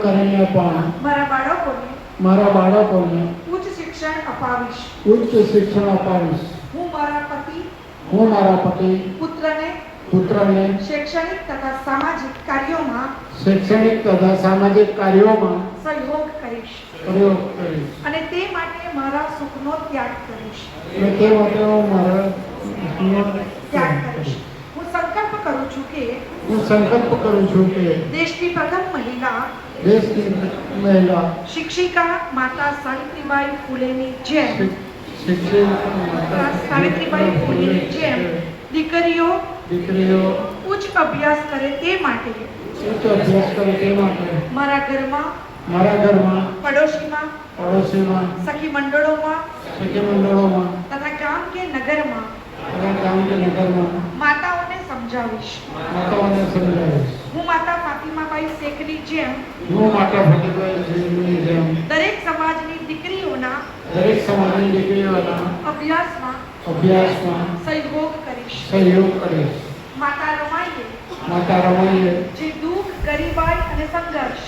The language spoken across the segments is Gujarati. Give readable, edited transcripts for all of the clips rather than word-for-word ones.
કરીને પણ મારા બાળકોને ઉચ્ચ શિક્ષણ અપાવીશ. હું મારા પતિ પુત્રને શૈક્ષણિક તથા સામાજિક કાર્યોમાં સહયોગ કરીશ અને તે માટે મારા સુખનો ત્યાગ કરીશ. ત્યાગ કરીશ. હું સંકલ્પ કરું છું કે દેશની પ્રથમ મહિલા શિક્ષિકા માતા સાવિત્રીબાઈ ફૂલેની જેમ દીકરીઓ ઉચ્ચ અભ્યાસ કરે તે માટે મારા ઘરમાં પડોશીમાં સખી મંડળોમાં તથા ગામ કે નગરમાં માતાઓને સમજાવીશ. હું માતા ફાતિમાબાઈ શેખની જેમ દરેક સમાજની દીકરીઓના અભ્યાસમાં સહયોગ કરીશ. માતા રમાઈએ જે દુઃખ ગરીબાઈ અને સંઘર્ષ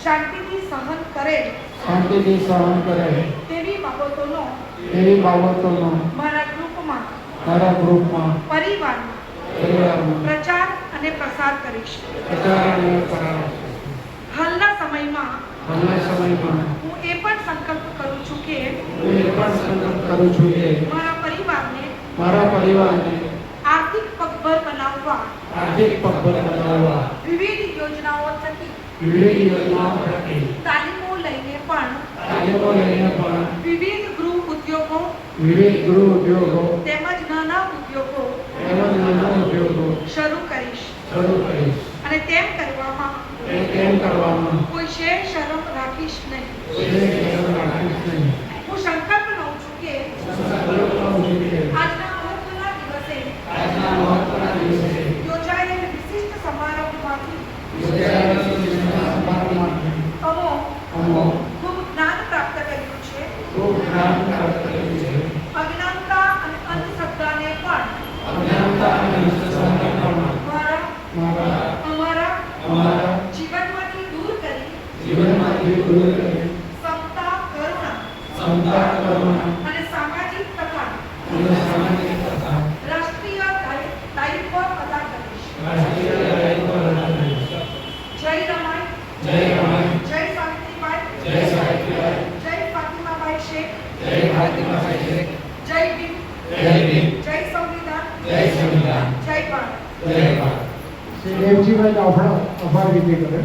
શાંતિથી સહન કરે તેવી બાબતોનો મારા ગ્રુપમાં પરિવારમાં પ્રચાર અને પ્રસાર કરીશ. હાલના સમયમાં હું એ પણ સંકલ્પ કરું છું કે મારા પરિવારને આર્થિક પગભર બનાવવા વિવિધ યોજનાઓ થકી તાલીમો લઈને પણ વિવિધ ગૃહ ઉદ્યોગો તેમજ નાના ઉદ્યોગો શરૂ કરીશ અને તેમ કરવામાં કોઈ શરમ રાખીશ નહીં. હું સંકલ્પ લઉં છું કે આજના મહત્વના દિવસે યોજાયેલ વિશિષ્ટ સમારંભમાંથી ખૂબ જ્ઞાન પ્રાપ્ત કર્યું છે. અજ્ઞાનતા અને અંધશ્રદ્ધાને પણ અમારા જીવનમાંથી દૂર કરી સમતા કરુણા અને સામાજિક તથા રાષ્ટ્રીય દાયિત્વ અદા કરીશ. જય રમાઈ, જય સાવિત્રીબાઈ, જય ફાતિમાબાઈ શેખ, જય ભીમ, જય સંવિધાન, જય ભારત. શ્રી દેવજીભાઈ આભાર વિધિ કરે.